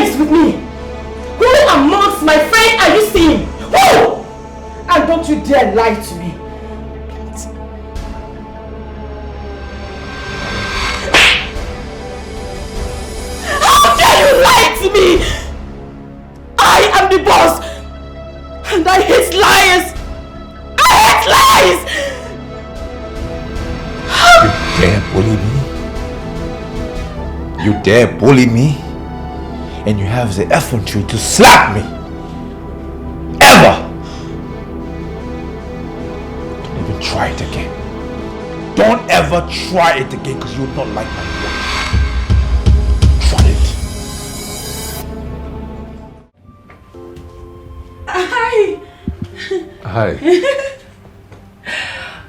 business with me? Who amongst my friends are you seeing? Who? And don't you dare lie to me. How dare you lie to me? I am the boss. And I hate liars. I hate lies. You dare bully me? And you have the effrontery to slap me? Ever? Don't even try it again. Don't ever try it again, because you will not like my voice. Try it. Hi. Hi.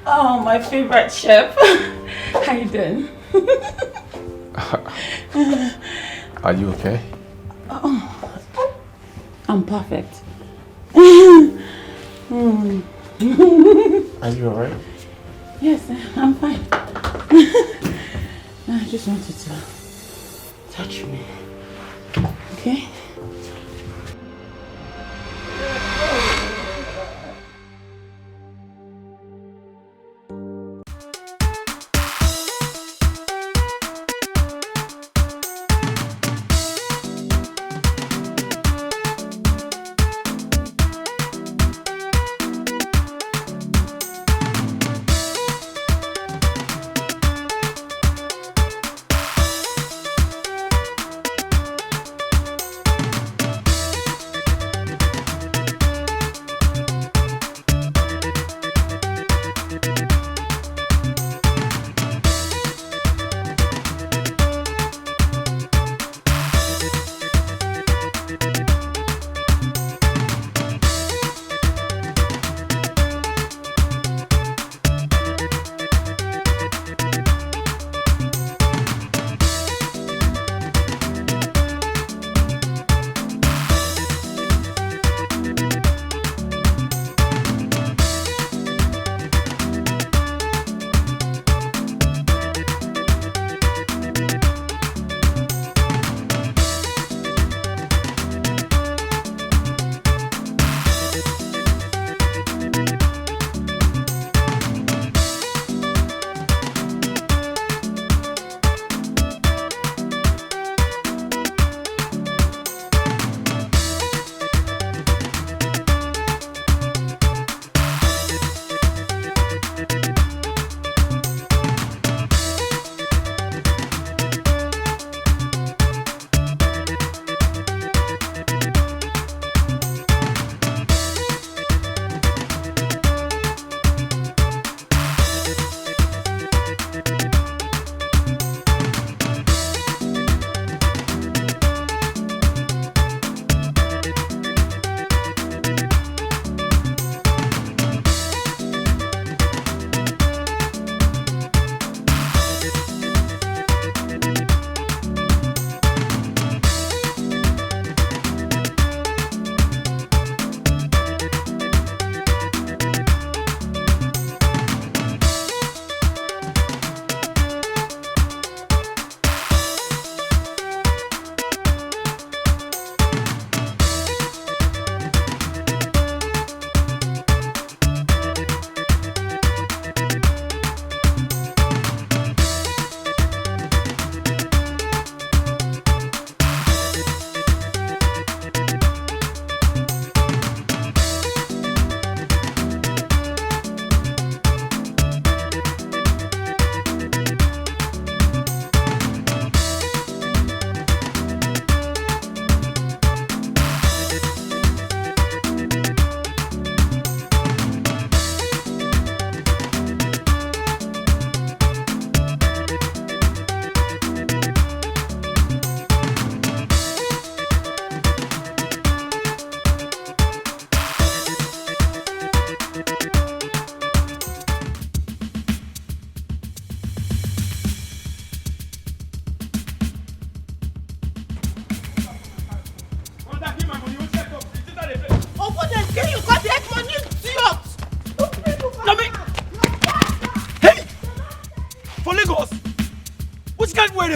Oh, my favorite chef. How you doing? Are you okay? Oh, I'm perfect. Are you alright? Yes, I'm fine. I just wanted to touch me. Okay?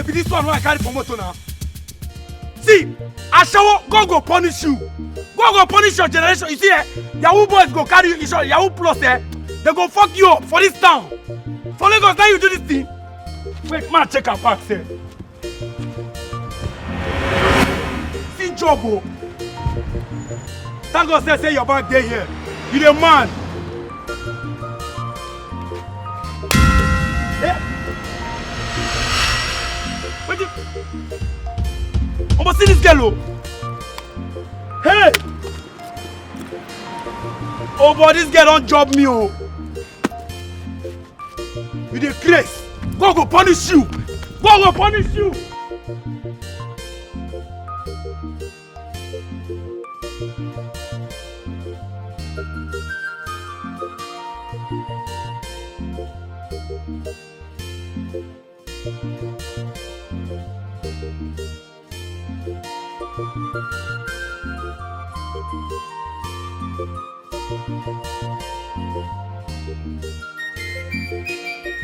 This one I carry for motor now. See, Ashawo, God go punish you. God go punish your generation. You see, Yahoo boys go carry you, Yahoo plus, they go fuck you up for this town. For Lagos, now you do this thing. Wait, man, check our back, sir. See job, oh. Thank God, say your back there here. You the man. Wait, I'm gonna see this girl, oh. Hey! Oh boy, this girl don't job me, oh. You the grace. God go punish you. God go punish you.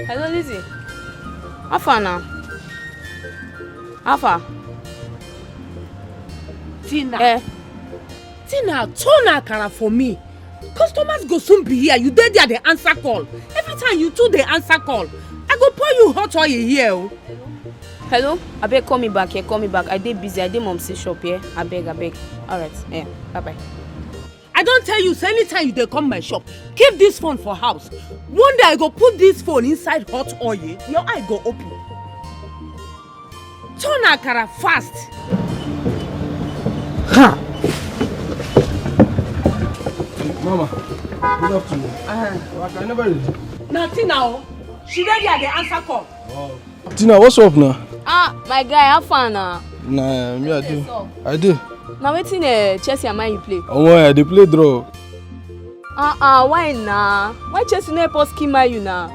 Hello, Lizzie. How far now? How far? Tina. Tina, turn akara for me. Customers go soon be here. You there they answer call. Every time you two they answer call. I go pour you hot oil here. Hello? Abeg, call me back here. Call me back. I dey busy. I dey mom's shop here. Abeg. Alright. Yeah. Bye-bye. I don't tell you, so anytime you dey come my shop, keep this phone for house. One day I go put this phone inside hot oil, your eye go open. Turn akara fast. Ha! Mama, good afternoon. I never read. Now Tina, she ready at the answer call. Wow. Tina, what's up now? My guy, how far now? Nah, me I do. Now wetin Chelsea and Man you play? I dey play draw. Why na? Why Chelsea no help us kill Man you now?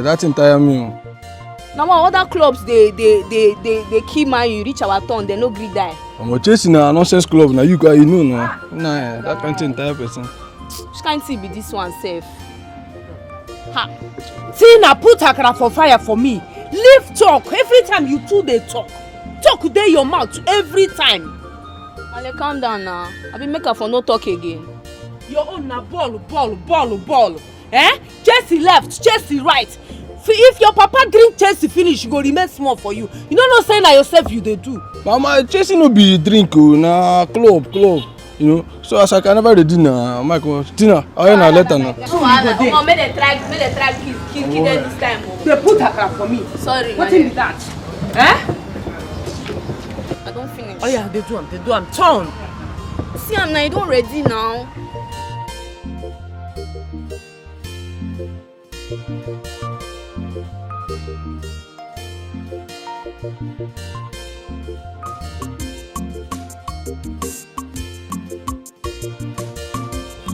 That entire me. Now other clubs they kill Man you reach our turn, they no gree die. Chelsea na nonsense club na you know na. Nah, that can't entire person. Which kind thing be this one safe? Ha! Tina, put akara for fire for me. Leave talk. Every time you two they talk. Talk there your mouth every time. Ale, calm down now. I be make her for no talk again. Your own na ball. Chelsea left, Chelsea right. If your papa drink Chelsea finish, you go remain small for you. You don't know say na yourself you dey do. Mama, Chelsea no be drink na club. You know, so as I can never ready na, my God, Tina, I na let her now. Oh, make they try kill them this time. They put akara for me. Sorry. What is that? I don't finish. Oh yeah, they do am. Turn. See, I'm now. You don't ready now.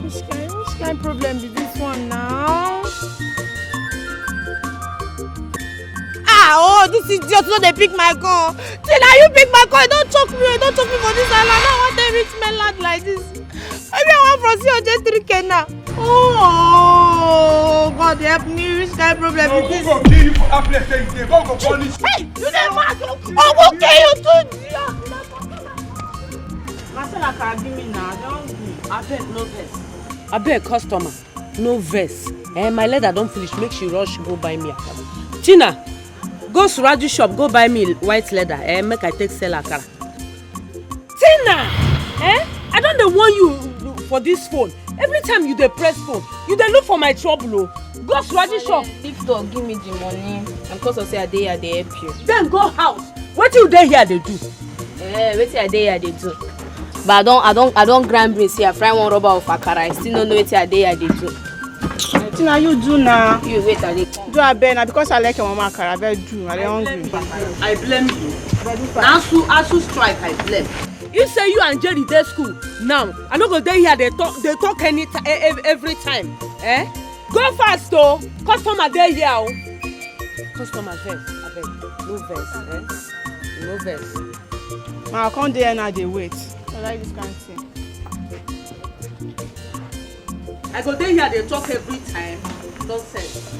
Which kind problem is this one now? This idiot no dey pick my call. Till now you pick my call, don't talk me for this island. I want to reach mainland like this. Maybe I want from see just 3K now. Oh, God help me. Which kind problem is this? Go kill you for that place that you dey. Go punish you. Hey, you dey mad? I go kill you too. Marcel akara give me now. Don't give. Abeg no vex. Abeg customer, no vex. My leather don't finish. Make she rush go buy me akara. Tina, go Suraju shop, go buy me white leather. Make I take sell akara. Tina, I don't dey warn you for this phone. Every time you dey press phone, you dey look for my trouble. Go Suraju shop. If dog give me the money, and because of say I dey here, they help you. Then go house. What you dey here they do? Wetin I dey here they do. But I don't grind brain say I fry one rubber of akara. I still don't know wetin I dey here they do. Tina, you do now. You wait I dey come. Do abeg na because I like your mama akara. Abeg do. I dey hungry. I blame you. Asu strike I blame. You say you and Jerry dey school now. I no go dey here they talk every time. Go fast though. Customer dey here o. Customer vex abeg no vex. No vex. Ma I come there now dey wait. I like this kind of thing. I go dey here they talk every time. Nonsense.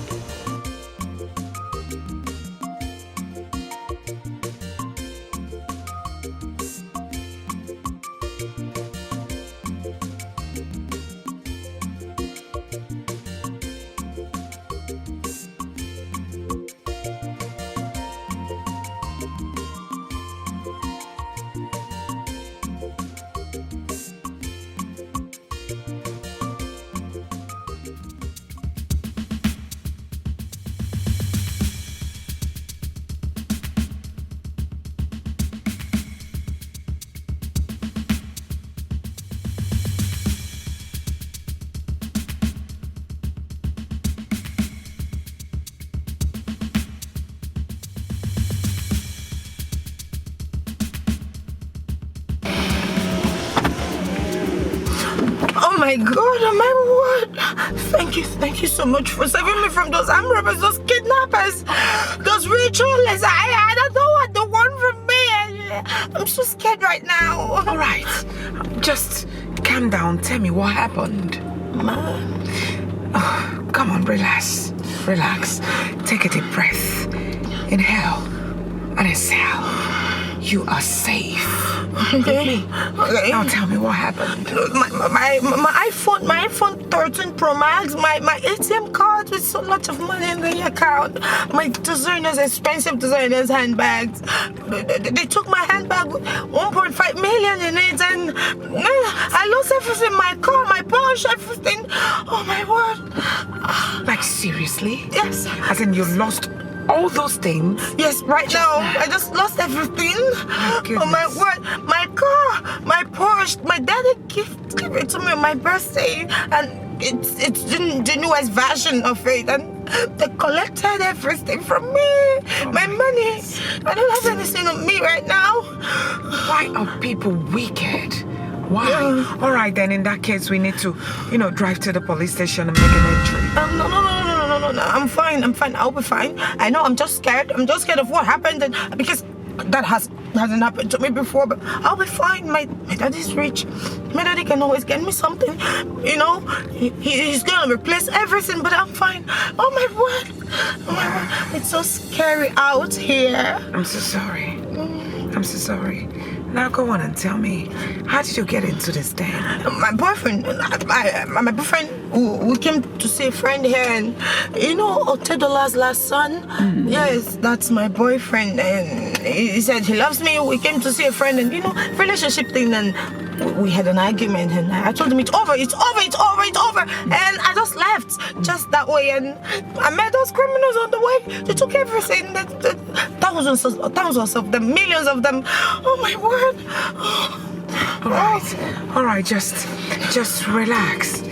my God, oh my word. Thank you so much for saving me from those armed robbers, those kidnappers, those ritualists. I don't know what they want from me. I'm so scared right now. All right, just calm down. Tell me what happened. Oh, come on, relax. Take a deep breath. Inhale and exhale. You are safe. Okay. Now tell me what happened. My iPhone 13 Pro Max, my ATM card with so much of money in the account, my expensive designers handbags. They took my handbag with 1.5 million in it, and I lost everything, my car, my Porsche, everything. Oh my word. Like seriously? Yes. As in you lost all those things? Yes, right now. I just lost everything. Oh my word. My car, my Porsche, my daddy gave it to me on my birthday. And it's the newest version of it. And they collected everything from me. My money. I don't have anything on me right now. Why are people wicked? Why? All right, then in that case, we need to, drive to the police station and make an entry. No. I'm fine. I'll be fine. I know. I'm just scared. I'm just scared of what happened, and because that hasn't happened to me before. But I'll be fine. My daddy's rich. My daddy can always get me something. He's gonna replace everything. But I'm fine. Oh my word! It's so scary out here. I'm so sorry. Now go on and tell me, how did you get into this den? My boyfriend, we came to see a friend here, and Otedola's last son. Yes, that's my boyfriend, and he said he loves me. We came to see a friend, and relationship thing, and we had an argument, and I told him it's over, and I just left just that way, and I met those criminals on the way. They took everything, thousands of them, millions of them. Oh my word. All right, just relax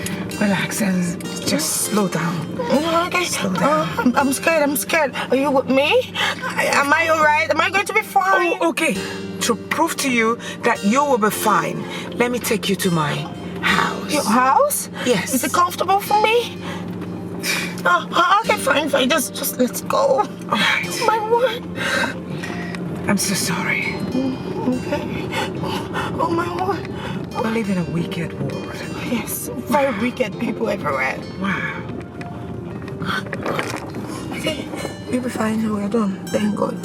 and just slow down. Okay. Slow down. I'm scared. Are you with me? Am I all right? Am I going to be fine? Oh, okay. To prove to you that you will be fine, let me take you to my house. Your house? Yes. Is it comfortable for me? Okay, fine. Just let's go. All right. Oh my word. I'm so sorry. Okay. Oh my word. We live in a wicked world. Yes, very wicked people everywhere. Wow. Okay, you'll be fine. We're done. Thank God.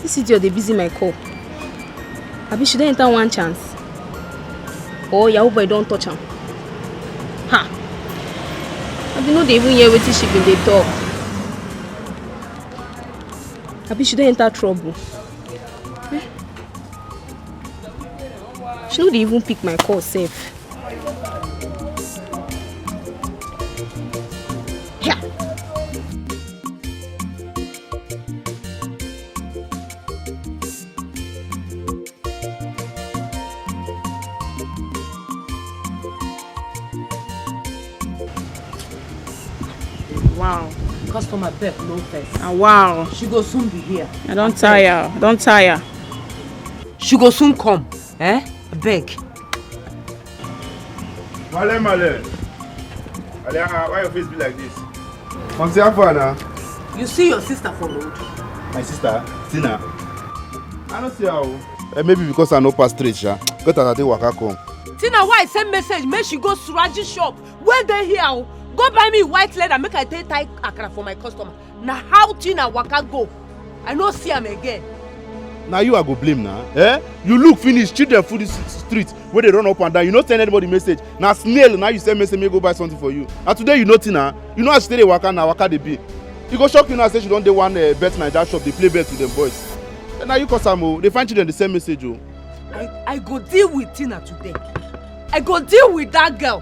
This idiot, they busy my call. Abi, should I enter one chance? Oh, Yahoo boy, don't touch him. Ha! Abi, no, they even hear what she been they talk. Abi, should I enter trouble? She know they even pick my call safe. Wow. customer beg no first. Ah, wow. She go soon be here. I don't tire. Don't tire. She go soon come. Eh? Beg. Male. Why your face be like this? Come see how far now? You see your sister for road? My sister, Tina. I don't see how. Maybe because I know past straight, sha. Get as I take waka come. Tina, why I send message? Make she go Suraji shop. Where they here? Go buy me white leather. Make I take tie akara for my customer. Now how Tina waka go? I no see him again. Now you are go blame now. Eh? You look finish, children food this street where they run up and down. You not send anybody message. Now snail, now you send message, me go buy something for you. And today you know Tina, you know how she stay waka now, waka they be. You go shock you now, say she don't dey one bet Naija shop, they play bet with them boys. And now you cause some, they find children the same message. Oh. I go deal with Tina today. I go deal with that girl.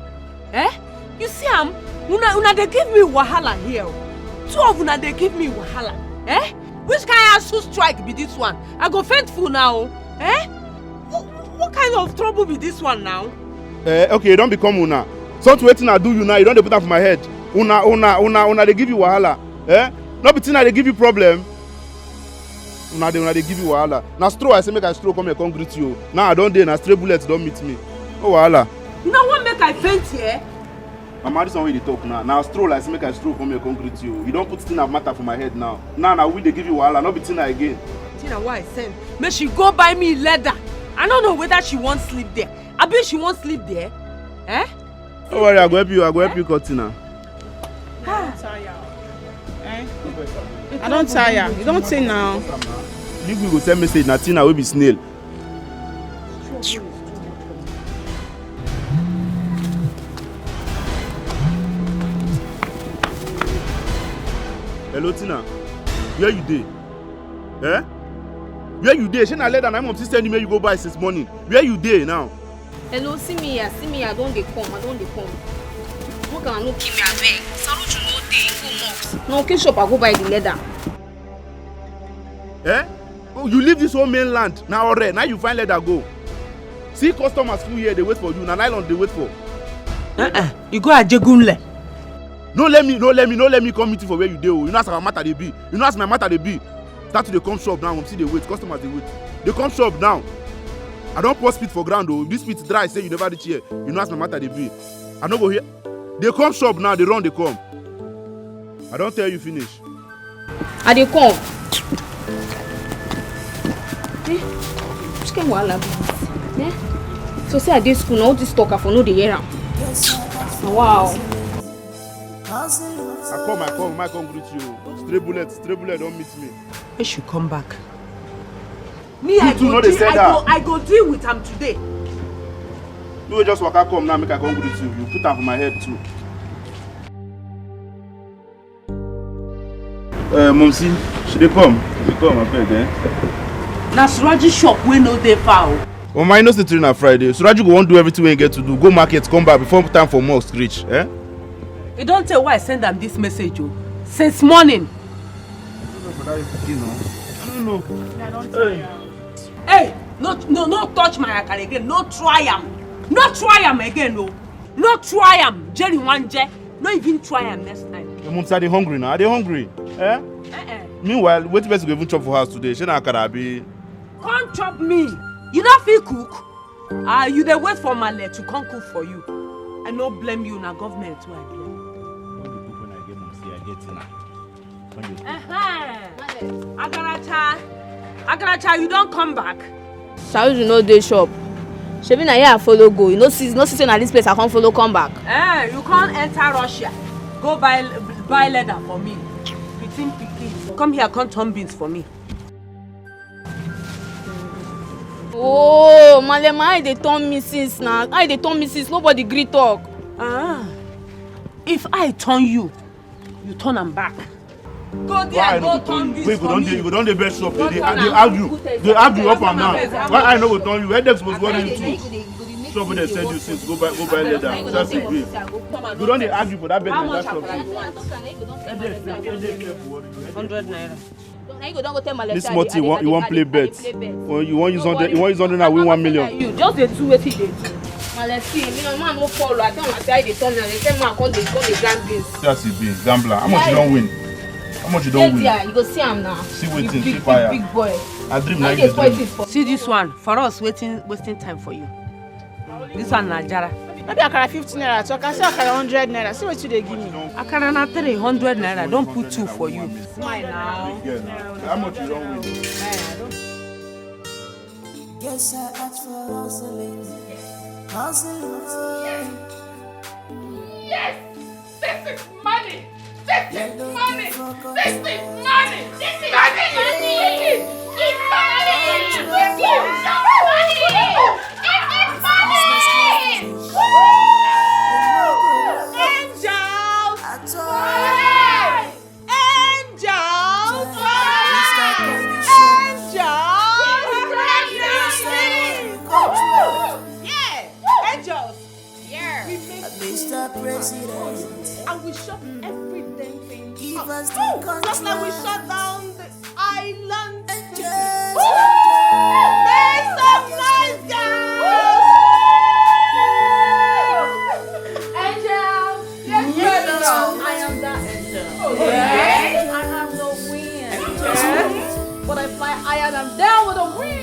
Eh? You see una they give me wahala here. Two of una they give me wahala. Eh? Which kind of strike be this one? I go faithful now. Eh? What kind of trouble be this one now? Okay, don't become una. Something waiting I do you now, you don't put that for my head. Una they give you wahala. Eh? Not between they give you problem. Una they give you wahala. Now straw I say make I straw come here come greet you. Now I don't dey na stray bullets don't meet me. Oh wahala. You know what make I faint here? I'm this one way they talk now. Now stroll I say make I stroll come here come greet you. You don't put Tina matter for my head now. Now we they give you wahala, not be Tina again. Tina, why I send? May she go buy me leather. I don't know whether she won't sleep there. I bet she won't sleep there. Eh? Don't worry, I go help you cut Tina. I don't tire. You don't say now. If we go send message na Tina will be snail. Hello Tina, where you dey? Eh? Where you dey? She na leather na mom still send you go buy since morning. Where you dey now? Hello, see me, I don't dey come. No can no keep me abeg. Saluju no dey, go mux. No, okay shop I go buy the leather. Eh? Oh, you leave this whole mainland now already. Now you find leather go. See customers full here, they wait for you. Na nylon they wait for. You go Ajegunle. No let me come meet you for where you dey. You know as my matter they be. You know as my matter they be. Start to dey come shop now. See they wait. Customers they wait. They come shop now. I don't pour spit for ground though. This spit dry. Say you never reach here. You know as my matter they be. I don't go here. They come shop now. They run. They come. I don't tell you finish. I dey come. Which kind wahala be this? Eh? So say I dey school now. All this talk I for no dey hear am. Wow. I come greet you. Stray bullet don't meet me. When she come back. I go deal with him today. You just waka come now, make I come greet you. You put am for my head too. Momsi, should they come? They come, I beg, eh? Na Suraji shop wey no dey far. Oh, my no say today na Friday. Suraji go wan do everything we get to do. Go market, come back before time for mosque reach, eh? You don't tell why I send them this message, oh. Since morning. I don't know. Hey, no touch my akara again. No try am again, no. No try am. Jerry one je. No even try am next time. Momsi, are they hungry now? Are they hungry? Eh? Meanwhile, wait till you even chop for house today. She na akara be. Come chop me. You not feel cook? You dey wait for my leg to come cook for you. I no blame you na government who I blame. Agaracha, you don't come back. Saluju no dey shop. Shebi na here I follow go. You no see say na this place I can't follow come back. You can't enter Russia. Go buy leather for me. Between pickings. Come here, come turn beans for me. Oh, Malema, how they turn me since now? How they turn me since nobody gree talk? If I turn you, you turn them back. Go there, go turn beans for me. You go down the best shop. They argue up and down. Why I no go turn you? Headaches was worrying you too. Shop where they send you since go buy leather. That's the way. You don't dey argue for that bed in that shop. 100 naira. This month you want play bets. Or you want use 100 now win 1 million. You just dey do wetin you dey do. Let's see, man no follow. I tell my say I dey turn and they tell me I come dey grind beans. That's it, beans. Gambler. How much you don't win? How much you don't win? Yeah, you go see him now. See waiting, big, see big, fire. big boy. I dream Now now you you spoil dream. things for. See this one, for us wasting time for you. This one Najara. Maybe akara 50 naira, so I can say akara 100 naira. See what you dey give me. Akara na 300 naira, don't put 2 for you. Smile now. How much you don't win? Yes, I asked for hustling. Hustling. Yes! This is money! This is money! This is money! This is money! It's money! It's money! Mr. President, And we shut every damn thing. give us the Just like we shut down the island. Angels, Make some nice girls. Angel! Yes, I am that angel. I have no wings. But I fly higher than down with a wind.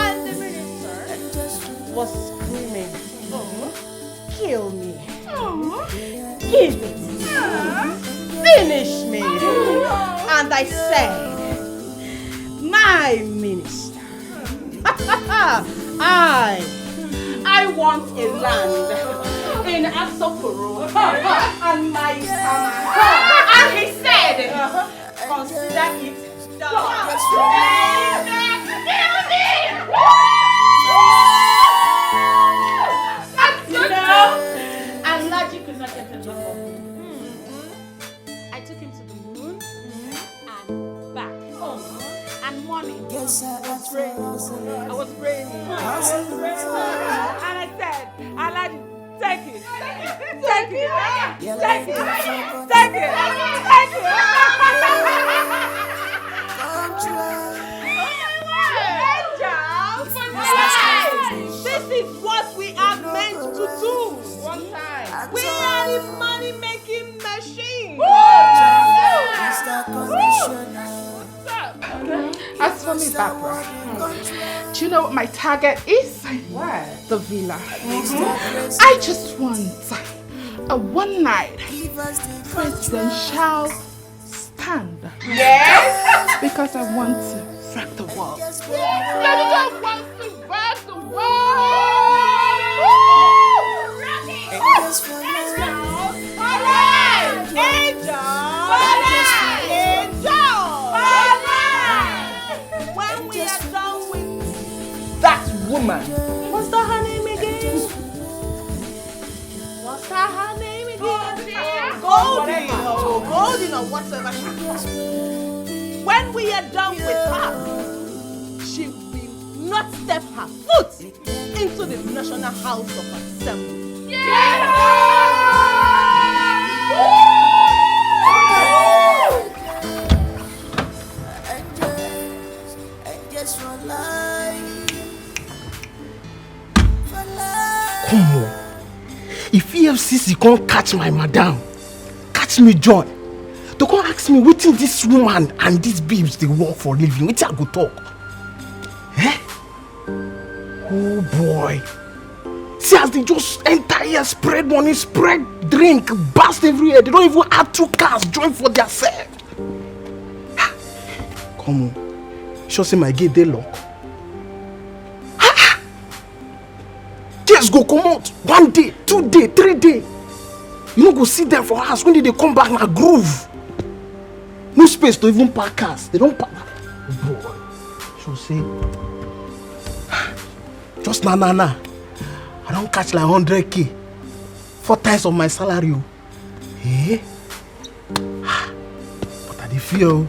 And the minister was screaming, kill me, give it, finish me. And I said, my minister, I want a land in Asokoro and my and he said, consider it done. And logic could not get enough of me. I took him to the moon and back home. And money. yes, I asked for hustling. I was praying. And I said, Allah, take it. Take it. Take it. Take it. Take it. This is what we are meant to do. One time. We are the money-making machine. Mr. Conditioner, As for me, Barbara, do you know what my target is? What? The villa. I just want a one-night give us the presidential stand. Yes. Because I want to wreck the world. just I want to wreck the world. angels for love. When we are done with that woman, what's that her name again? What's that her name again? Golden or whatever she was. When we are done with her, she will not step her foot into the National House of Assembly. Angels for life. For life. Come on. If EFCC can't catch my madam, catch me joy. They can't ask me wetin this woman and these babes they work for living. Wetin I go talk? Eh? Oh boy. See as they just enter here, spread money, spread drink, burst everywhere. They don't even add 2 cars, join for their self. Come on. Sure say my gate they lock. Just go come out 1 day, 2 day, 3 day. You no go see them for house. When they come back na groove. No space to even park cars. They don't park. Boy, sure say. Just na. I don't catch like 100K. 4 times of my salary. Eh? But I dey feel.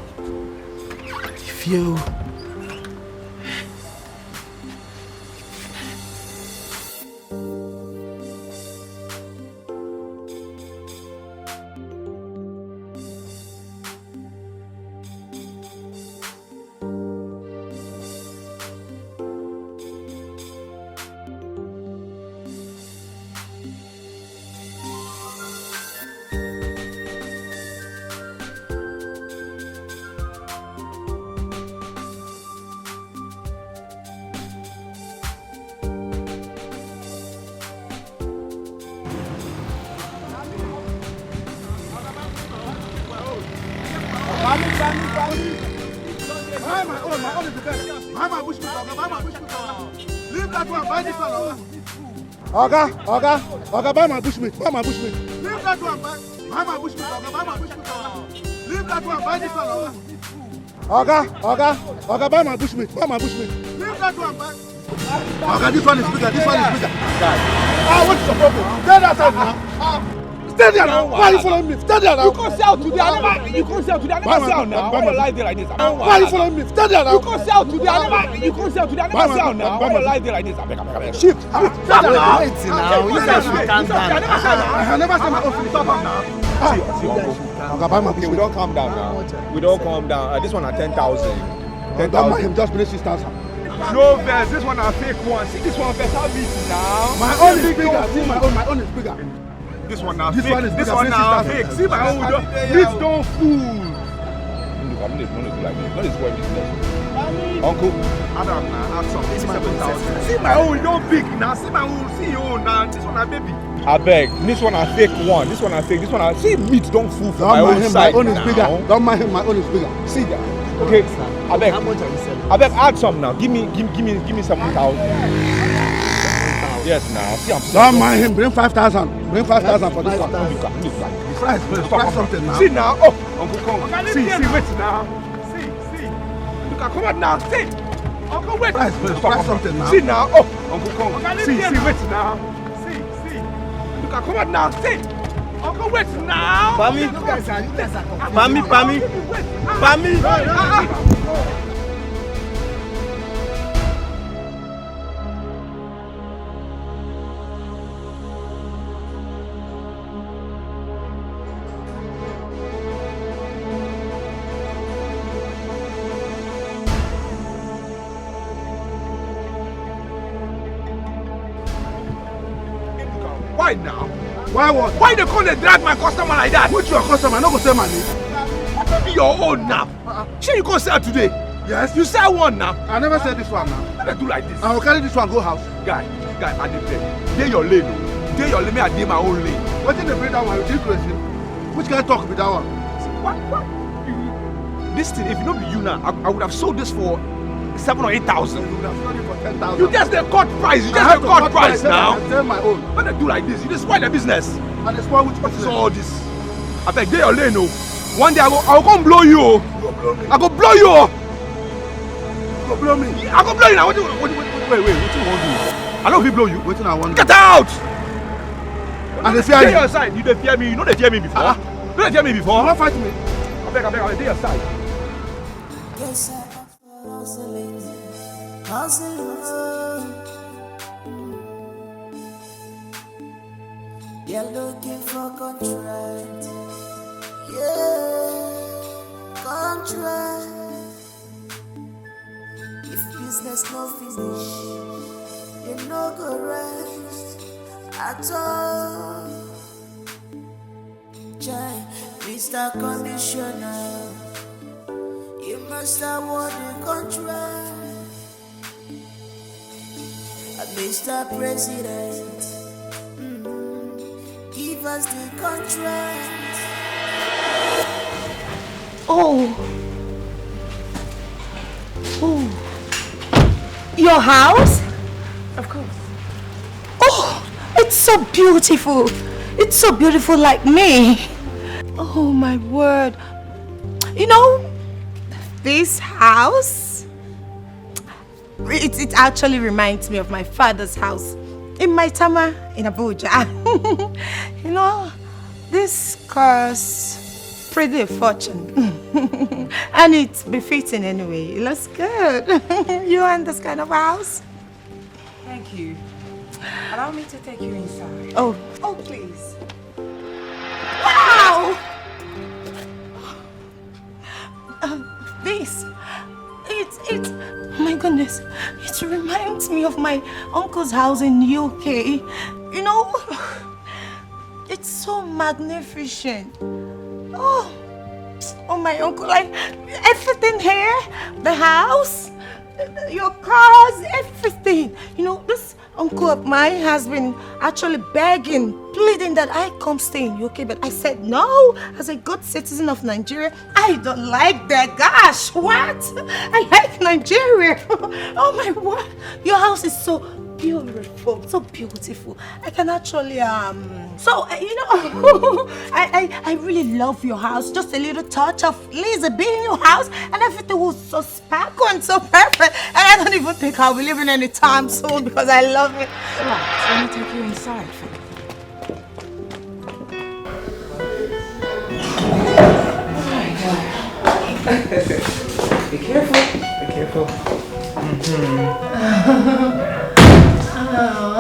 Buy my own is the best. Buy my bushmeat, Oga, buy my bushmeat, Oga. Leave that one, buy this one, Oga. Oga, buy my bushmeat, buy my bushmeat. Leave that one, buy my bushmeat, Oga, buy my bushmeat, Oga. Leave that one, buy this one, Oga. Oga, buy my bushmeat, buy my bushmeat. Leave that one, buy. Oga, this one is bigger, this one is bigger. What's the problem? Stay there now. Stay there now. Why are you following me? Stay there now. You can't sell today. I never sell now. Why you lie there like this? Why are you following me? Stay there now. You can't sell today. I never sell now. Why you lie there like this? I beg. Shift. Stop now. Wait now. You guys should calm down. I never said my own feeling. Stop now. See, okay, we don't calm down now. We don't calm down. This one at 10,000. Don't mind him. Just bring 6,000. No verse. This one a fake one. See this one better beat now. My own is bigger. See my own is bigger. This one now fake. This one now fake. See my own. This don't fool. I'm not like this. Not this one business. Uncle, Adam now, add some. 7,000. See my own, don't big now. See my own, see your own now. This one a baby. I beg. This one a fake one. This one a fake. This one a see meat don't fool from my own side. My own is bigger. Don't mind him. My own is bigger. See that? Okay. I beg. How much are you selling? I beg. Add some now. Give me 7,000. Yes, now. See, I'm don't mind him. Bring 5,000. Bring 5,000 for this one. Price something now. See now. Oh, Uncle Kong. See, wait now. See. Look, come on now. See. Uncle, wait. Price something now. See now. Oh, Uncle Kong. See, wait now. See. Look, come on now. See. Uncle, wait now. Pami. Why now? Why what? Why they come and drag my customer like that? Which your customer? I no go sell my name. What be your own now? Sure you go sell today? Yes. You sell one now? I never said this one now. Why they do like this? I will carry this one go house. Guy, I dey beg. Dey your lane o. Dey your lane, me I dey my own lane. What did they bring that one? You think crazy? Which kind of talk be that one? What? This thing, if it not be you now, I would have sold this for 7,000 or 8,000. You would have sold it for 10,000. You just the cut price. You just the cut price now. I sell my own. When they do like this, you just spoil the business. And they spoil which business? All this. I beg, dey your lane o. One day I will come blow you o. I go blow you o. You go blow me? I go blow you now. Wait, what you want to do? I know if he blow you. Waiting I want. Get out! And they fear you. you. Your side. You dey fear me. You know they fear me before. You know they fear me before. You won't fight me. I beg. Dey your side. Yes, I am hustling. You're looking for contract. Yeah, contract. If business no finish, you no go rest at all. Jai, Mr. Commissioner, you must award the contract. Mr. President, give us the contract. Oh, your house? Of course. Oh, it's so beautiful. It's so beautiful like me. Oh my word. You know, this house, it actually reminds me of my father's house in Maitama in Abuja. You know, this costs pretty a fortune. And it's befitting anyway. It looks good. You want this kind of house? Thank you. Allow me to take you inside. Oh, please. Wow! This, it's, oh my goodness, it reminds me of my uncle's house in UK. You know, it's so magnificent. Oh, my uncle, like everything here, the house, your cars, everything. You know, this Uncle of mine has been actually begging, pleading that I come stay in UK, but I said no. As a good citizen of Nigeria, I don't like that. Gosh, what? I like Nigeria. Oh my word. Your house is so beautiful, so beautiful. I can actually, I really love your house. Just a little touch of Lisa being in your house and everything was so sparkle and so perfect. And I don't even think I'll be living anytime soon because I love it. Right, let me take you inside. Be careful, be careful.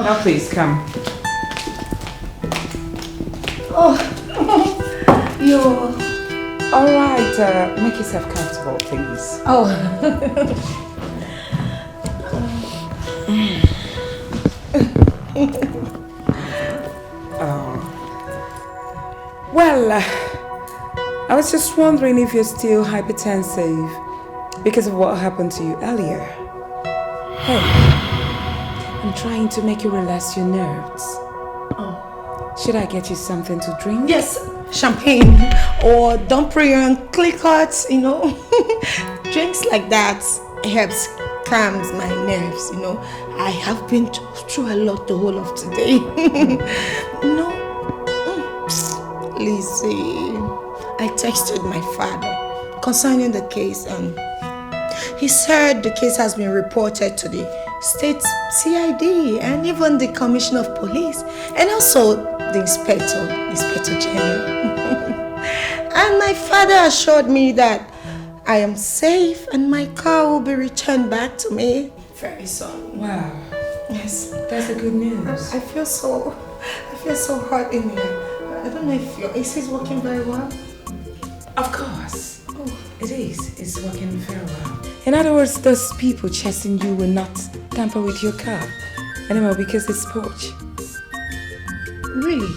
Now please, come. Oh, you're... All right, make yourself comfortable, please. Oh. Well, I was just wondering if you're still hypertensive because of what happened to you earlier. Hey, I'm trying to make you relax your nerves. Oh. Should I get you something to drink? Yes, champagne or Dumpry and Clicquot, you know. Drinks like that helps calms my nerves, you know. I have been through a lot the whole of today. No. Lizzie, I texted my father concerning the case and he said the case has been reported to the state CID and even the Commissioner of Police and also the Inspector General. And my father assured me that I am safe and my car will be returned back to me very soon. Wow. Yes. That's a good news. I feel so hot in here. I don't know if your AC is working very well. Of course. Oh, it is. It's working very well. In other words, those people chasing you will not tamper with your car anymore because it's Porsche. Really?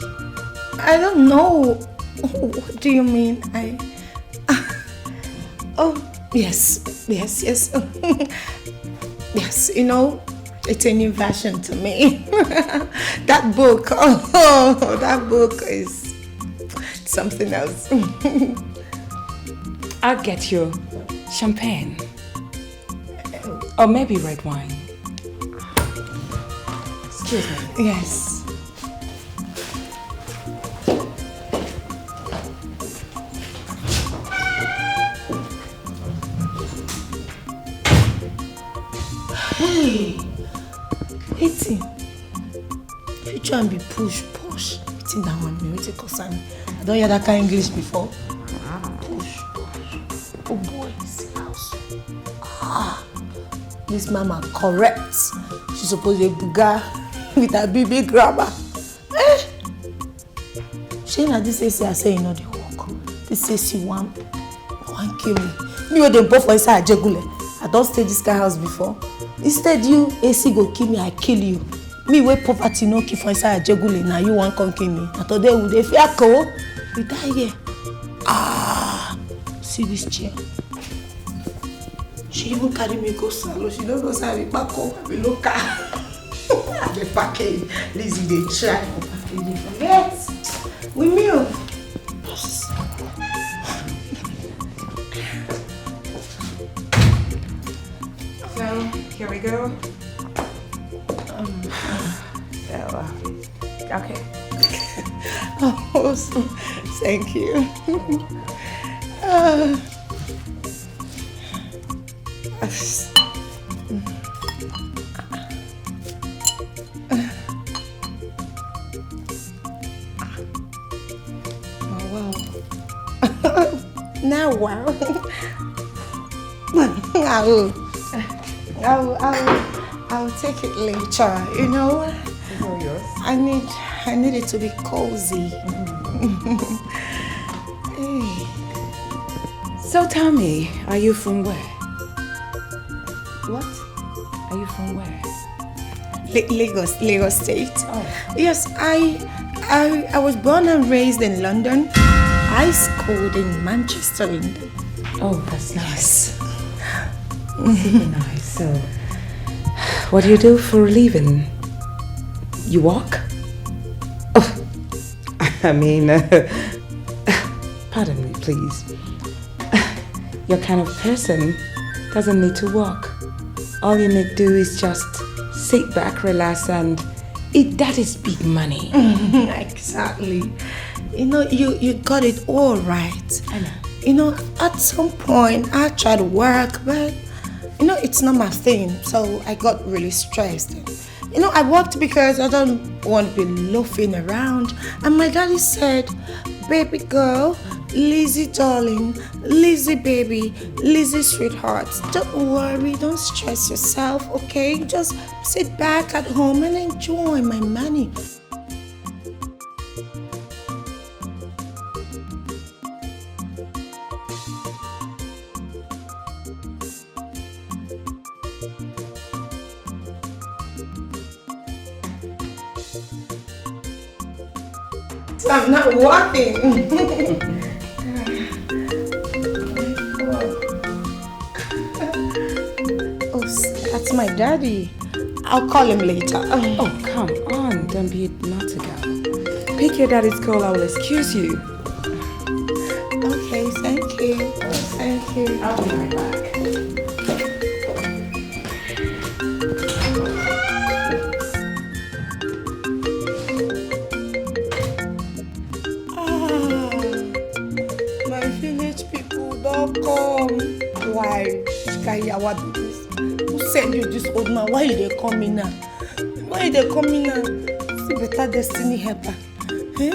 I don't know. What do you mean? Oh, yes. Yes, you know, it's a new version to me. That book, that book is something else. I'll get you champagne. Or maybe red wine. Excuse me. Yes. Hey, Eti, you try and be posh. It's in that one, me, concern. I don't hear that kind of English before. Push. Oh boy, this house. This mama correct. She's supposed to be buga with her baby grammar. She na this AC I say you know the work. This AC one kill me. Me wey dem both for inside Ajegule. I don't stay this kind of house before. Instead you AC go kill me, I kill you. Me wey poverty no kill for inside Ajegule, now you wan come kill me. Na today we dey fear ko. We die here. See this chair. She even carry me go salon. She don't know say I be back home. I be local. I be package. Lizzie dey try for packaging. Forget. We meal. So, here we go. Okay. Oh, thank you. Now, wow. I'll take it later, you know. I need it to be cozy. Hey. So tell me, are you from where? What? Are you from where? Lagos State. Oh. Yes, I was born and raised in London. I schooled in Manchester, London. Oh, that's nice. Super nice. So, what do you do for a living? You walk? Oh, I mean, pardon me, please. Your kind of person doesn't need to walk. All you need to do is just sit back, relax, and eat. That is big money. Exactly. You know, you got it all right. I know. You know, at some point I tried to work, but you know, it's not my thing. So I got really stressed. You know, I worked because I don't want to be loafing around. And my daddy said, baby girl, Lizzie darling, Lizzie baby, Lizzie sweetheart, don't worry, don't stress yourself, okay? Just sit back at home and enjoy my money. I'm not walking. Oh, that's my daddy. I'll call him later. Oh, come on. Don't be naughty girl. Pick your daddy's call. I will excuse you. Okay, thank you. Thank you. I'll be right back. Why? Who sent you this old man? Why are they coming now? Why are they coming now? See better destiny helper. Eh?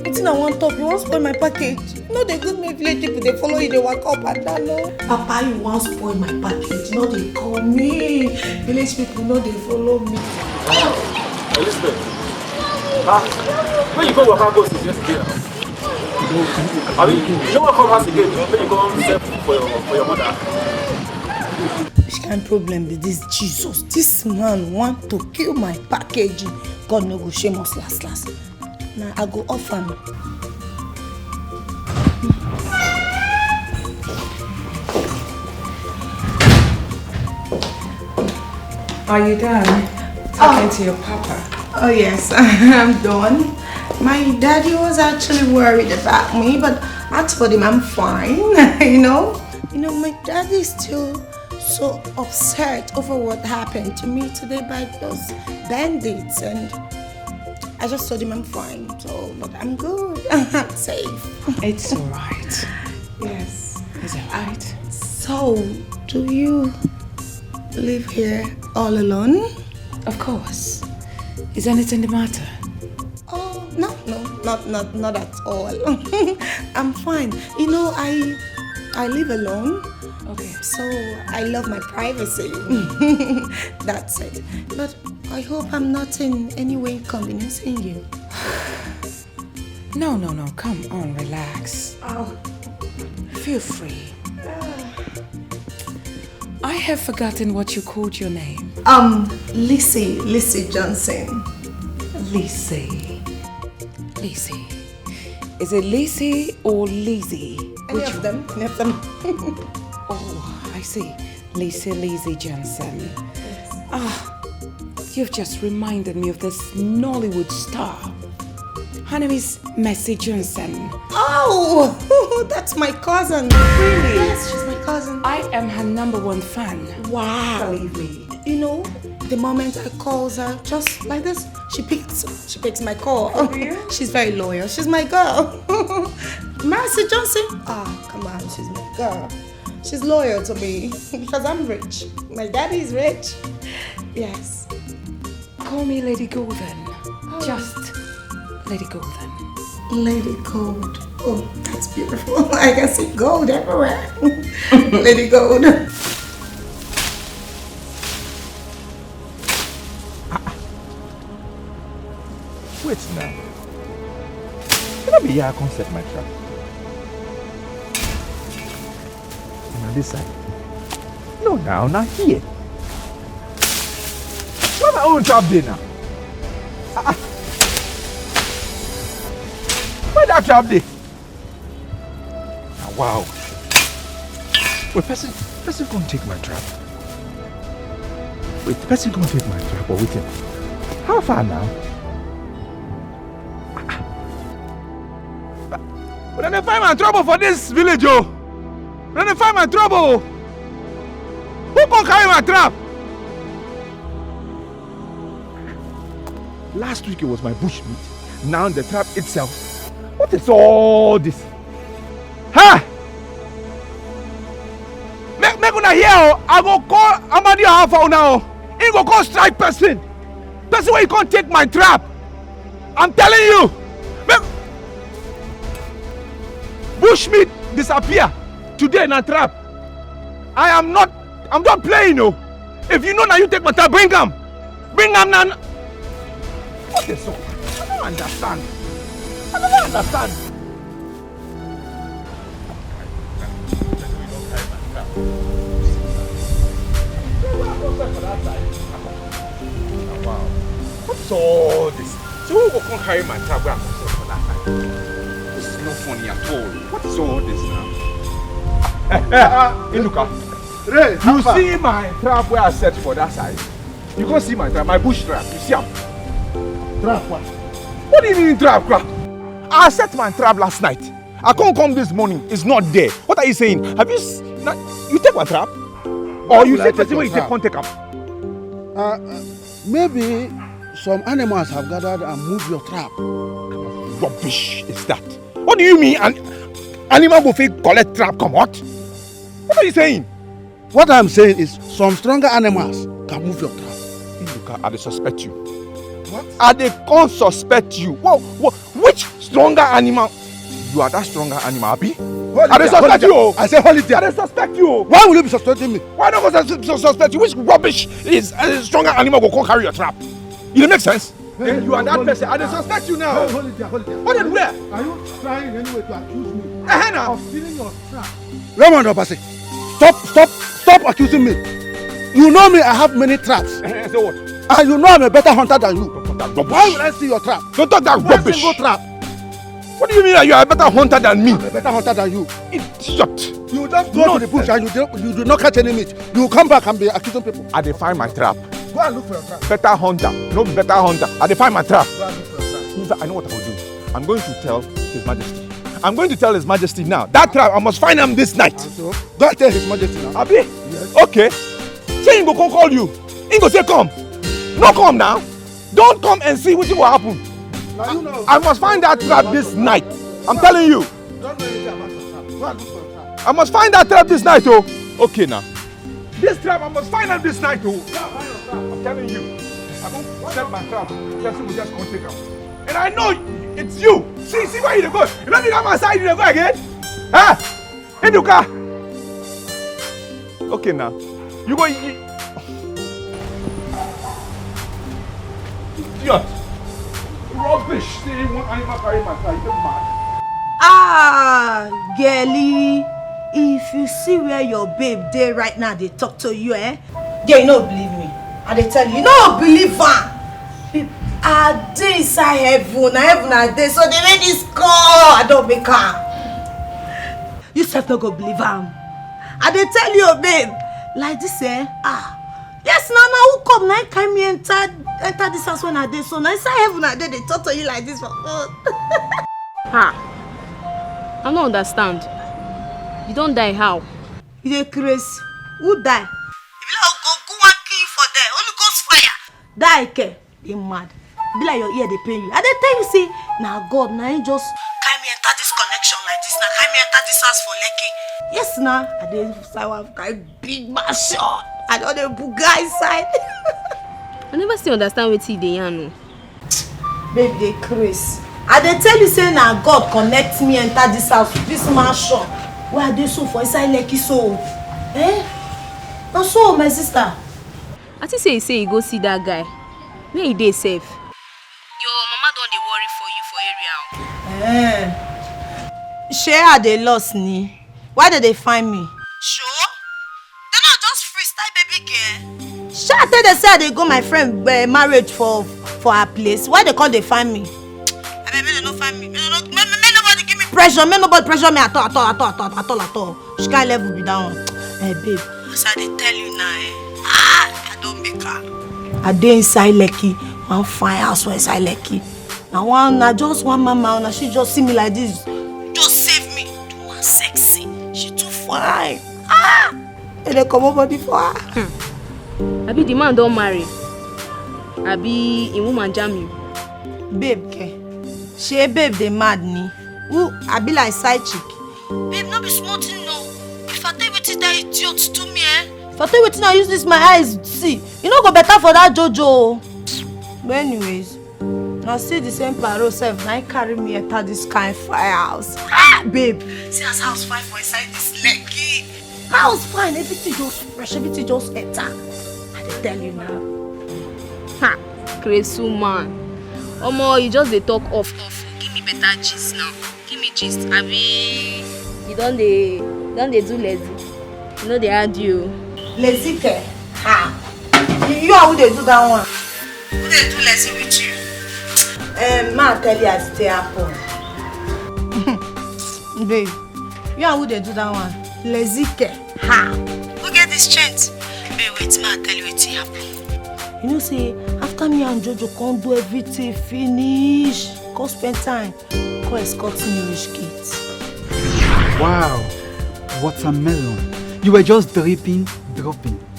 What's I want to talk? You want to spoil my package? No, they good me village people, they follow you, they walk up and down. No. Papa, you want to spoil my package? No, they call me. Village people know they follow me. Elizabeth. Where you go, Waka go since yesterday? I mean, you know what come house again? When you go and serve for your mother. Which kind of problem with this Jesus? This man want to kill my packaging. God no go shame us last. Now I go off him. Are you done talking to your papa? Oh yes, I'm done. My daddy was actually worried about me, but I told him I'm fine. You know, my daddy is still so upset over what happened to me today by those bandits, and I just told him I'm fine. So, but I'm good. I'm safe. It's all right. Yes. It's all right. So, do you live here all alone? Of course. Is anything the matter? Oh, no, not at all. I'm fine. You know, I live alone. Okay. So I love my privacy. That's it. But I hope I'm not in any way inconveniencing you. No. Come on, relax. Oh. Feel free. I have forgotten what you called your name. Lizzie Johnson. Lizzie. Is it Lizzie or Lizzie? Any of them. Oh, I see. Lizzie Johnson. Yes. You've just reminded me of this Nollywood star. Her name is Mercy Johnson. Oh, that's my cousin. Really? Yes, she's my cousin. I am her #1 fan. Wow. Believe me. You know, the moment I call her, just like this, she picks my call. She's very loyal. She's my girl. Mercy Johnson. Come on, she's my girl. She's loyal to me because I'm rich. My daddy is rich. Yes. Call me Lady Golden. Just Lady Golden. Lady Gold. Oh, that's beautiful. I can see gold everywhere. Lady Gold. Wait now. Can I be here? I can't set my trap. And on this side. No, now here. Where's my own trap there now? Where that trap there? Wow. Wait, person gonna take my trap. Wait, person gonna take my trap or waiting? How far now? But then I find my trouble for this village, oh. Then I find my trouble. Who can carry my trap? Last week it was my bushmeat. Now the trap itself. What is all this? Huh? Make una hear, I go call Amadi Alpha now. He go call strike person. That's why you can't take my trap. I'm telling you. Bushmeat disappear today in a trap. I'm not playing, no. If you know now you take my trap, bring them. Bring them now. What is so? I don't understand. I don't understand. Wow. What's all this? So who will come carry my trap where I'm for that side? This is not funny at all. What is all this now? Inuka, you see my trap where I set for that side? You can't see my trap, my bush trap. You see them? Trap what? What do you mean trap? I set my trap last night. I can't come this morning. It's not there. What are you saying? Have you you take my trap? Or you say person where you take, can't take them? Maybe some animals have gathered and moved your trap. Rubbish is that? What do you mean? An animal will collect trap? Come what? What are you saying? What I'm saying is some stronger animals can move your trap. Look, I suspect you. What? I can't suspect you. Which stronger animal? You are that stronger animal, Abi? I suspect you. I say hold it there. I suspect you. Why will you be suspecting me? Why not I suspect you? Which rubbish is a stronger animal will come carry your trap? It makes sense. Hey, you are that person. I suspect you now. Hold it there, hold it there. What and where? Are you trying in any way to accuse me now. of stealing your trap? Raymond Obasi, stop accusing me. You know me, I have many traps. So what? And you know I'm a better hunter than you. Why would I see your trap? Don't talk that rubbish. Single trap. What do you mean that you are a better hunter than me? I'm a better hunter than you. Idiot. You just go to the bush and you do not catch any meat. You come back and be accusing people. I define my trap. Go and look for your trap. Better hunter. No better hunter. I define my trap. Go and look for your trap. I know what I will do. I'm going to tell His Majesty. I'm going to tell His Majesty now. That trap, I must find him this night. So, go and tell His Majesty now. Abi? Yes. Okay. Say he go come call you. He go say come. No come now. Don't come and see what will happen. Now you know. I must find that trap this night. I'm telling you. Don't know anything about your trap. Go and look for your trap. I must find that trap this night, oh. Okay now. This trap, I must find out this night, oh. I'm telling you. I don't set my trap. Person will just come take out. And I know it's you. See where you go. You don't come outside, you go again. Huh? Eduka. Okay now. You go. Idiot. Rubbish. See one animal carry my car. You get mad. Ah, girlie, if you see where your babe dey right now, they talk to you, girl, you no believe me. And they tell you, you no believe her. I dey inside heaven I dey, so they make this call. I don't make her. You self no go believe her. And they tell you, babe, like this, yes, Nana, who come now? Can me enter this house when I dey, so now inside heaven I dey, they talk to you like this for God. I don't understand. You don't die how? You dey crazy. Who die? If you like go and kill you for there, Holy Ghost fire. Die, ke? They mad. Be like your ear they pain you. And they tell you say, now God, now you just carry me enter this connection like this. Now carry me enter this house for Lekki. Yes, now. And then I want carry big mansion. I don't know the guy inside. I never still understand what they yarn. Baby, they crazy. And they tell you say now God connect me enter this house, this mansion. Where are they so for inside Lekki so? Now so my sister. I think say you go see that guy. Where he dey safe? Your mama don't dey worry for you for area. Share they lost ni. Why did they find me? Sure? They not just freestyle baby girl. Sure, I tell they say they go my friend marriage for her place. Why they call they find me? Baby, they don't find me. May nobody give me pressure. May nobody pressure me at all. She can't level be down. Hey babe, as I dey tell you now, I don't make her. I dey inside Lekki One fine house where inside Lekki. Now just one mama, now she just see me like this. Just save me. The one sexy. She too fine. And they come over for her. Abi the man don't marry. Abi a woman jam you. Babe, she babe they mad ni. Who I be like side chick. Babe, not be smart no. If I tell you what that idiot to me, If I tell you what I use this my eyes see, you know go better for that Jojo. But anyways, I see the same paro self. Now carry me enter this kind of firehouse. Babe, see as house fine for inside this Lekki. House fine, everything just fresh, everything just enter. I tell you now. Crazy man. Omo, you just dey talk off. Give me better gist now. Give me gist. Abi, you don't dey do lazy. You know they had you. Lazy care. You are who they do that one. Who they do lazy with you? Ma tell you as it happen. Babe, you are who they do that one. Lazy care. Who get this chance? Babe, wait, ma tell you what happen. You know, say, after me and Jojo can't do everything finish, go spend time, go escort me rich kids. Wow, watermelon. You were just dropping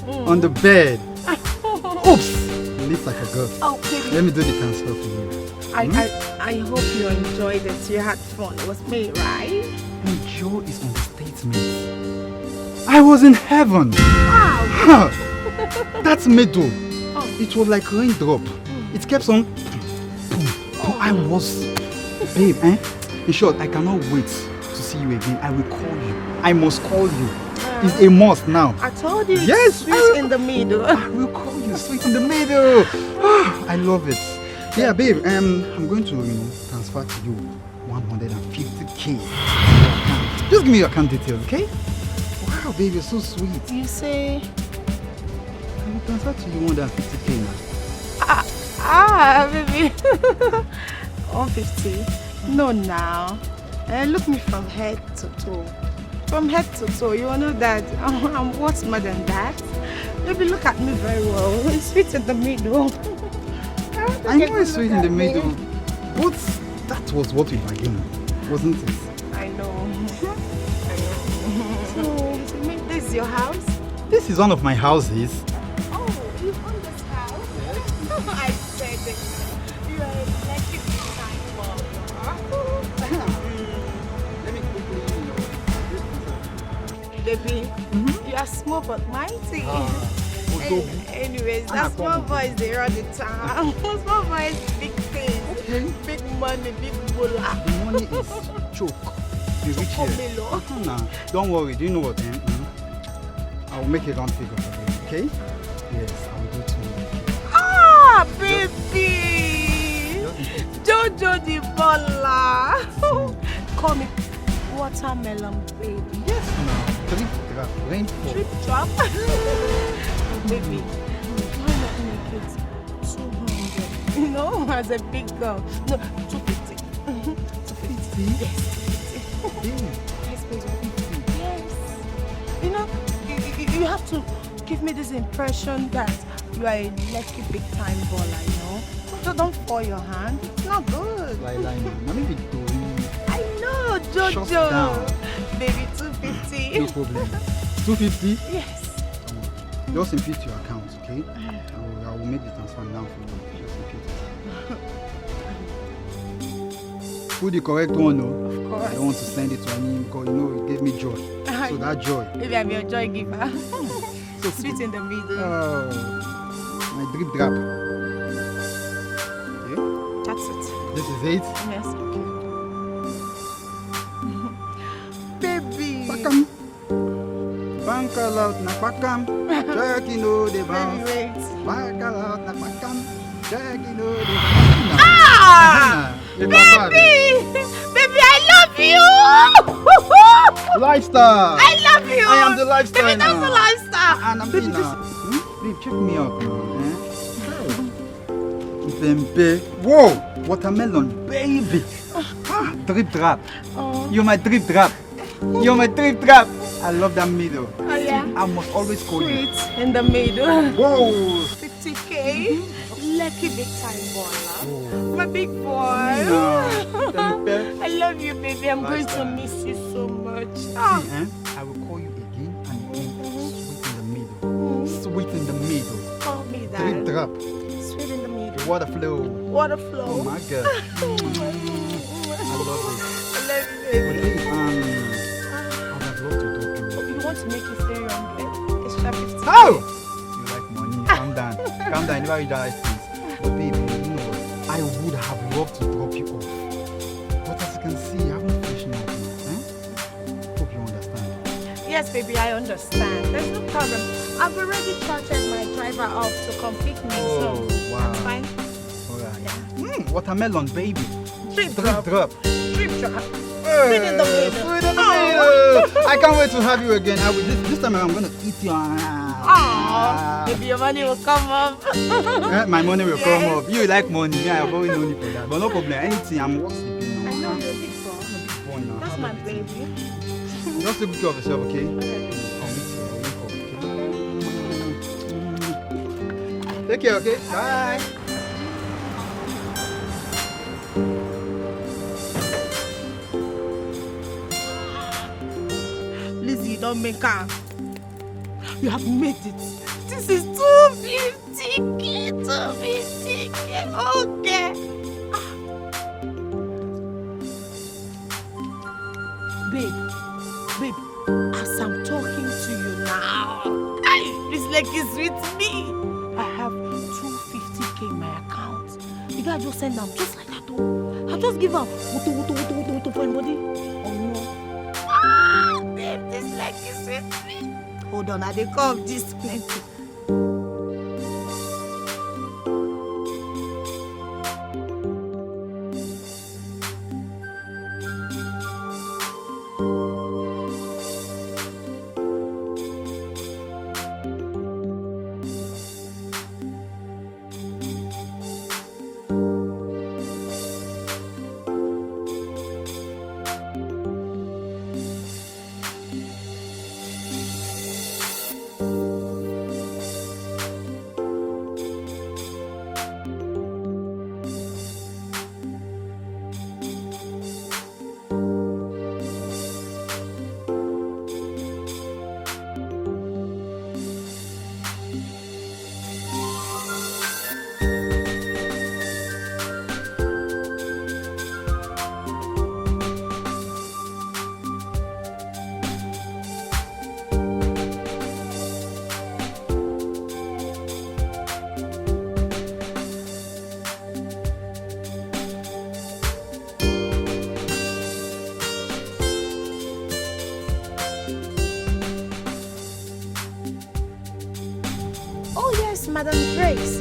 on the bed. Oops, live like a girl. Oh, baby. Let me do the transfer for you. I hope you enjoyed it. You had fun. It was me, right? Enjoy is understatement. I was in heaven. Wow. That's middle. It was like raindrop. It kept on. I was, babe. In short, I cannot wait to see you again. I will call you. I must call you. It's a must now. I told you. Yes, sweet in the middle. I will call you. Sweet in the middle. I love it. Yeah, babe. I'm going to transfer to you 150K. Just give me your account details, okay? Wow, babe, you're so sweet. You say. I will transfer to you 150K now. Baby. 150. No, now. Look me from head to toe. From head to toe, you know that I'm what's more than that. Baby, look at me very well. It's sweet in the middle. I know it's sweet in the middle, but that was what we bargained, wasn't it? I know. So, this is your house? This is one of my houses. Oh, you own this house? Yes. I said it. You are a lucky time baby, you are small but mighty. Anyways, that small boys they run the town. Small boys, big things, big money, big bola. The money is choke. You reach here. Nah, don't worry. Do you know what? I will make a round figure for you. Okay? Yes, I will do it to you. Baby, Jojo the baller. Call me watermelon baby. Yes, now. Drip drop, rainfall. Drip drop? Baby, why not make it 200? You know, as a big girl. No, 250. 250? Yes, 250. Yes, baby. Yes. You know, you have to give me this impression that you are a lucky big time baller, you know? So don't fall your hand. It's not good. I know, Jojo. Shut down. Baby, 250. No problem. 250? Yes. Just impute your account, okay? I will make the transfer now for you. Just impute it. Put the correct one, no? Of course. I don't want to send it to any because you know it gave me joy. So that joy. Maybe I'm your joy giver. So sweet in the middle. Oh, my drip drop. Okay? That's it. This is it? Yes, okay. Baby. Pakam. Bankal out na pakam. Check you know the bounce. Bankal out na pakam. Check you know the bounce. Baby! Baby, I love you! Lifestyle! I love you! I am the lifestyle. Baby, that's the lifestyle! And I'm baby, babe, check me out now. Whoa! Watermelon, baby! Drip drop. Oh. You're my drip drop. You're my drip drop. I love that middle. Oh, yeah? I must always call you. Sweet in the middle. Whoa! 50K. okay? Lucky big time boy. My big boy. I love you, baby. I'm going to miss you so much. See, I will call you again and again. Sweet in the middle. Call me that. Drip drop. Sweet in the middle. Water flow. Water flow. Oh my God. I love it. I love you, baby. I would have loved to talk to you. You want to make it stay on bed? Extra 50. Oh! You like money. Calm down. Calm down. Never realize things. But baby, you know what? I would have loved to drop you off. But as you can see, I haven't finished nothing. Hope you understand. Yes, baby, I understand. There's no problem. I've already chartered my driver off to come pick me, so wow. that's fine. Alright. Watermelon, baby. Drip drop. drop. Sweet in the middle. Sweet in the middle. I can't wait to have you again. This time I'm going to eat your Maybe your money will come up. My money will come up. You like money. Yeah, I've always known you for that. But no problem. Anything, I'm sleeping now. I know you're a big boy. Now. That's my baby. Just take good care of yourself, okay? I'll meet you. Okay? Take care, okay? Bye. Lizzie, don't make her. You have made it. This is 250K. 250K. Okay. Babe, as I'm talking to you now, this leg is with me. I have 250K in my account. The guy just send them just like that. I just give her wuto for anybody. Oh no. Babe, this leg is with me. Hold on, I dey come this plenty. Madam Grace,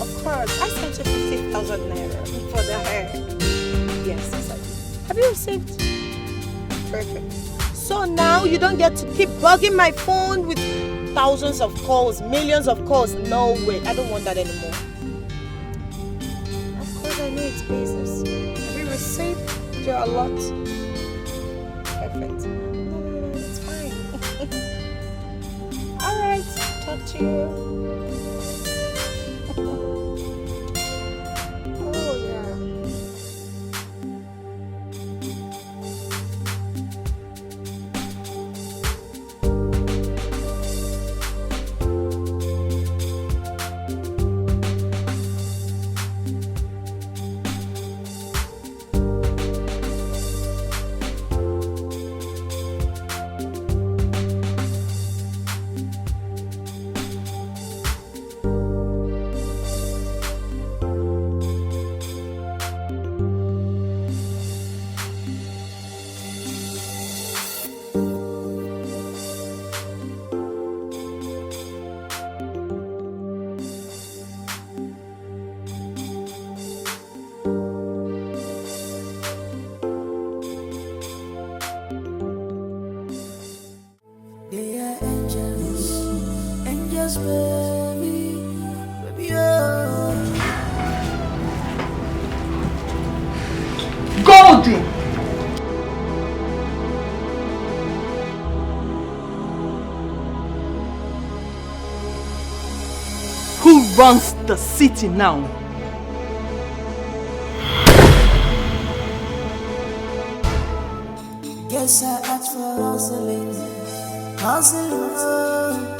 of course, I sent you 50,000 naira for the hair. Yes, I did. Have you received? Perfect. So now you don't get to keep bugging my phone with thousands of calls, millions of calls. No way, I don't want that anymore. Of course, I know it's business. Have you received your lot? Perfect. No, it's fine. All right, talk to you. runs the city now. Guess I asked for hustling.